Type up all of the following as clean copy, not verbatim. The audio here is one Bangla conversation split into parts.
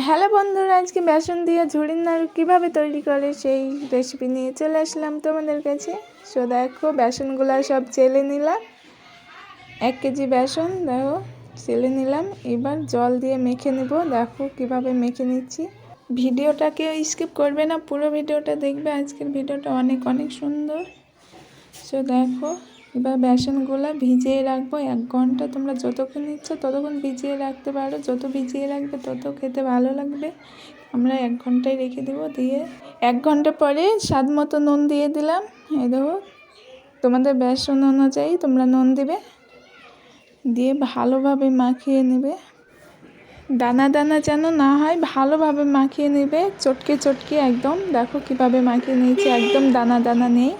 হ্যালো বন্ধুরা, আজকে বেসন দিয়ে ঝুড়ির নাড়ু কীভাবে তৈরি করে সেই রেসিপি নিয়ে চলে আসলাম তোমাদের কাছে। সো দেখো, বেসনগুলো সব চেলে নিলাম। 1 কেজি বেসন দেখো চেলে নিলাম। এবার জল দিয়ে মেখে নেব। দেখো কিভাবে মেখে নিচ্ছি। ভিডিওটা কেউ স্কিপ করবে না, পুরো ভিডিওটা দেখবে। আজকের ভিডিওটা অনেক অনেক সুন্দর। সো দেখো, এবার বেসনগুলো ভিজিয়ে রাখবো 1 ঘন্টা। তোমরা যতক্ষণ ইচ্ছা ততক্ষণ ভিজিয়ে রাখতে পারো, যত ভিজিয়ে রাখবে তত খেতে ভালো লাগবে। আমরা 1 ঘন্টায় রেখে দেবো। দিয়ে 1 ঘন্টা পরে স্বাদ মতো নুন দিয়ে দিলাম। এই দেখো, তোমাদের বেসন অনুযায়ী তোমরা নুন দিবে। দিয়ে ভালোভাবে মাখিয়ে নেবে, দানা দানা যেন না হয়, ভালোভাবে মাখিয়ে নেবে, চটকে চটকে একদম। দেখো কিভাবে মাখিয়ে নিয়েছি, একদম দানা দানা নেই।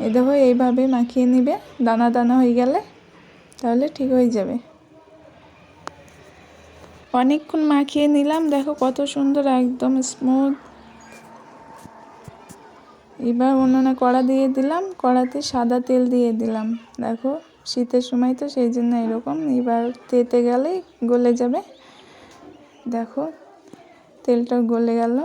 এই দেখো, এইভাবে মাখিয়ে নিবে। দানা দানা হয়ে গেলে তাহলে ঠিক হয়ে যাবে। অনেকক্ষণ মাখিয়ে নিলাম, দেখো কত সুন্দর, একদম স্মুথ। এবার উনুনে কড়া দিয়ে দিলাম, কড়াতে সাদা তেল দিয়ে দিলাম। দেখো শীতের সময় তো সেই জন্য এরকম। এবার তেতে গেলেই গলে যাবে। দেখো তেলটা গলে গেল।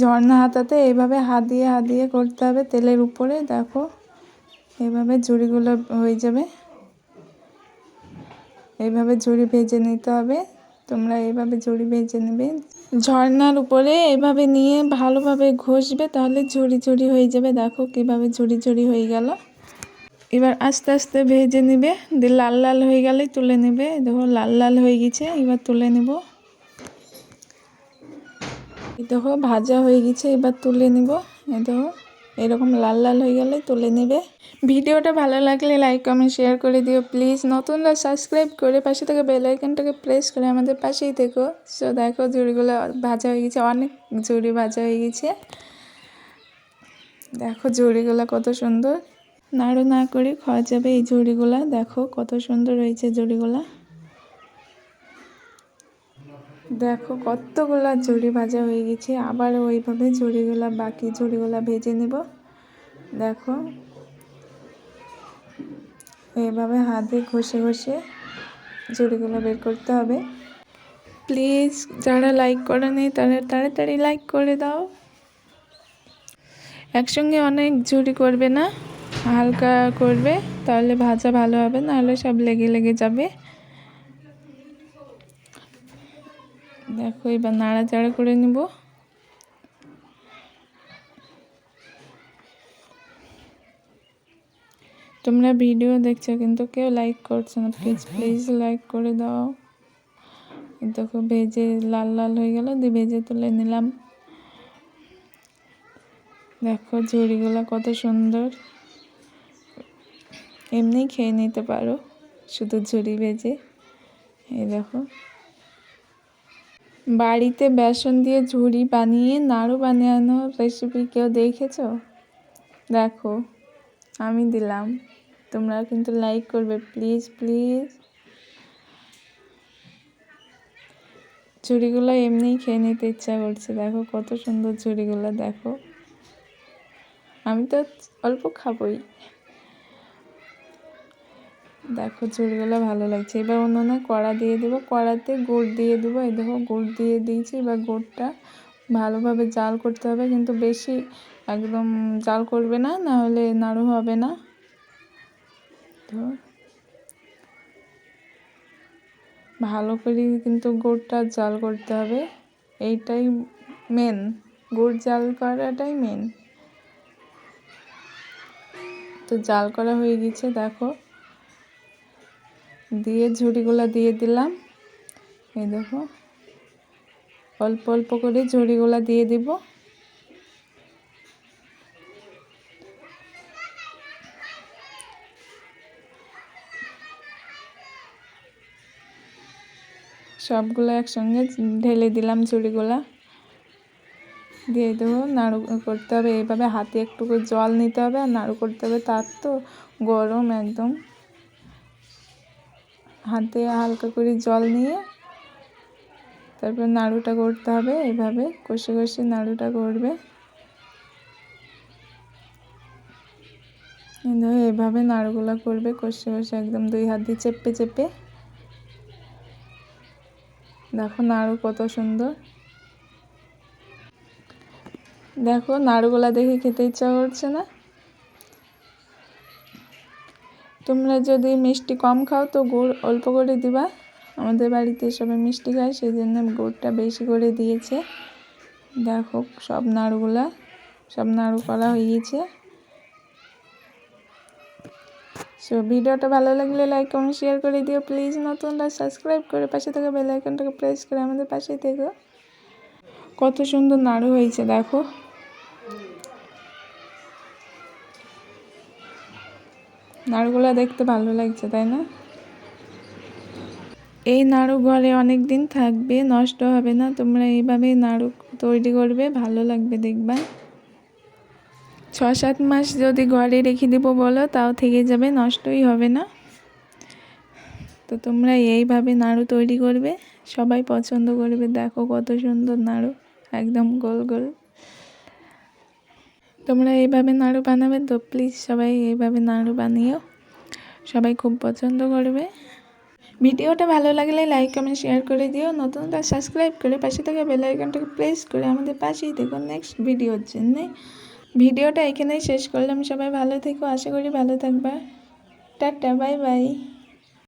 ঝর্ণা হাতাতে এইভাবে হাত দিয়ে করতে হবে তেলের উপরে। দেখো এইভাবে ঝুড়িগুলো হয়ে যাবে। এইভাবে ঝুড়ি ভেজে নিতে হবে। তোমরা এইভাবে ঝুড়ি ভেজে নেবে। ঝর্ণার উপরে এইভাবে নিয়ে ভালোভাবে ঘষবে, তাহলে ঝুড়ি ঝুড়ি হয়ে যাবে। দেখো কিভাবে ঝুড়ি ঝুড়ি হয়ে গেল। এবার আস্তে আস্তে ভেজে নিবে। দিয়ে লাল লাল হয়ে গেলেই তুলে নেবে। দেখো লাল লাল হয়ে গেছে, এবার তুলে নেব। দেখো ভাজা হয়ে গেছে, এবার তুলে নিব। এই দেখো এরকম লাল লাল হয়ে গেলে তুলে নেবে। ভিডিওটা ভালো লাগলে লাইক কমেন্ট শেয়ার করে দিও প্লিজ। নতুনরা সাবস্ক্রাইব করে পাশে থেকে বেল আইকনটাকে প্রেস করে আমাদের পাশেই থেকো। সো দেখো ঝুড়িগুলো ভাজা হয়ে গেছে, অনেক ঝুড়ি ভাজা হয়ে গেছে। দেখো ঝুড়িগুলো কত সুন্দর, নাড়ু না করে খাওয়া যাবে এই ঝুড়িগুলা। দেখো কত সুন্দর হয়েছে ঝুড়িগুলা। দেখো কতগুলা ঝুড়ি ভাজা হয়ে গেছে। আবার ওইভাবে ঝুড়িগুলা, বাকি ঝুড়িগুলা ভেজে নেব। দেখো এইভাবে হাতে ঘষে ঘষে ঝুড়িগুলো বের করতে হবে। প্লিজ যারা লাইক করেনি তারা তাড়াতাড়ি লাইক করে দাও। একসঙ্গে অনেক ঝুড়ি করবে না, হালকা করবে, তাহলে ভাজা ভালো হবে, নাহলে সব লেগে লেগে যাবে। দেখো এবার নাড়াচাড়া করে নেব। তোমরা ভিডিও দেখছো কিন্তু কেউ লাইক করছো না, প্লিজ প্লিজ লাইক করে দাও। দেখো ভেজে লাল লাল হয়ে গেল, দিয়ে ভেজে তুলে নিলাম। দেখো ঝুড়িগুলো কত সুন্দর, এমনি খেয়ে নিতে পারো শুধু ঝুড়ি ভেজে। এই দেখো, বাড়িতে বেসন দিয়ে ঝুড়ি বানিয়ে নাড়ু বানানোর রেসিপি কেউ দেখেছো? দেখো আমি দিলাম, তোমরা কিন্তু লাইক করবে প্লিজ প্লিজ। ঝুড়িগুলো এমনিই খেয়ে নিতে ইচ্ছা করছে। দেখো কত সুন্দর ঝুড়িগুলো। দেখো আমি তো অল্প খাবই। দেখো ঝুড়িগুলো ভালো লাগছে। এবার উনুনে কড়া দিয়ে দেবো, কড়াতে গুড় দিয়ে দেবো। এই দেখো গুড় দিয়ে দিয়েছি। এবার গুড়টা ভালোভাবে জাল করতে হবে, কিন্তু বেশি একদম জাল করবে না, না হলে নাড়ু হবে না। তো ভালো করে কিন্তু গুড়টা জাল করতে হবে, এইটাই মেন। গুড় জাল করাটাই মেন। তো জাল করা হয়ে গেছে। দেখো দিয়ে ঝুড়িগুলো দিয়ে দিলাম। এই দেখো অল্প অল্প করে ঝুড়িগুলো দিয়ে দিব। সবগুলো একসঙ্গে ঢেলে দিলাম ঝুড়িগুলা। দিয়ে দেবো, নাড়ু করতে হবে। এইভাবে হাতে একটু করে জল নিতে হবে আর নাড়ু করতে হবে। তার তো গরম একদম, হাতে হালকা করে জল নিয়ে তারপর নাড়ুটা করতে হবে। এইভাবে কষে কষে নাড়ুটা করবে। এইভাবে নাড়ুগুলা করবে কষে কষে, একদম 2 হাত দিয়ে চেপে চেপে। দেখো নাড়ু কত সুন্দর। দেখো নাড়ুগুলা দেখে খেতে ইচ্ছা করছে না? তোমরা যদি মিষ্টি কম খাও তো গুড় অল্প করে দিবা। আমাদের বাড়িতে সবাই মিষ্টি খায়, সেই জন্য গুড়টা বেশি করে দিয়েছে। দেখো সব নাড়ু করা হয়ে গেছে। সো ভিডিওটা ভালো লাগলে লাইক কমেন্ট শেয়ার করে দিও প্লিজ। নতুনরা সাবস্ক্রাইব করে পাশে থাকা বেল আইকনটাকে প্রেস করে আমাদের পাশেই থেকো। কত সুন্দর নাড়ু হয়েছে দেখো। নাড়ুগুলো দেখতে ভালো লাগছে তাই না? এই নাড়ু ঘরে অনেক দিন থাকবে, নষ্ট হবে না। তোমরা এইভাবে নাড়ু তৈরি করবে, ভালো লাগবে দেখবা। 6-7 মাস যদি ঘরে রেখে দিব বলো তাও থেকে যাবে, নষ্টই হবে না। তো তোমরা এইভাবে নাড়ু তৈরি করবে, সবাই পছন্দ করবে। দেখো কত সুন্দর নাড়ু, একদম গোল গোল। তোমরা এইভাবে নাড়ু বানাবে তো প্লিজ সবাই এইভাবে নাড়ু বানিও, সবাই খুব পছন্দ করবে। ভিডিওটা ভালো লাগলে লাইক কমেন্ট শেয়ার করে দিও। নতুনটা সাবস্ক্রাইব করে পাশে থাকা বেল আইকনটাকে প্রেস করে আমাদের পাশেই দেখো নেক্সট ভিডিওর জন্য। ভিডিওটা এখানেই শেষ করলাম। সবাই ভালো থেকো, আশা করি ভালো থাকবা। Tata, bye bye.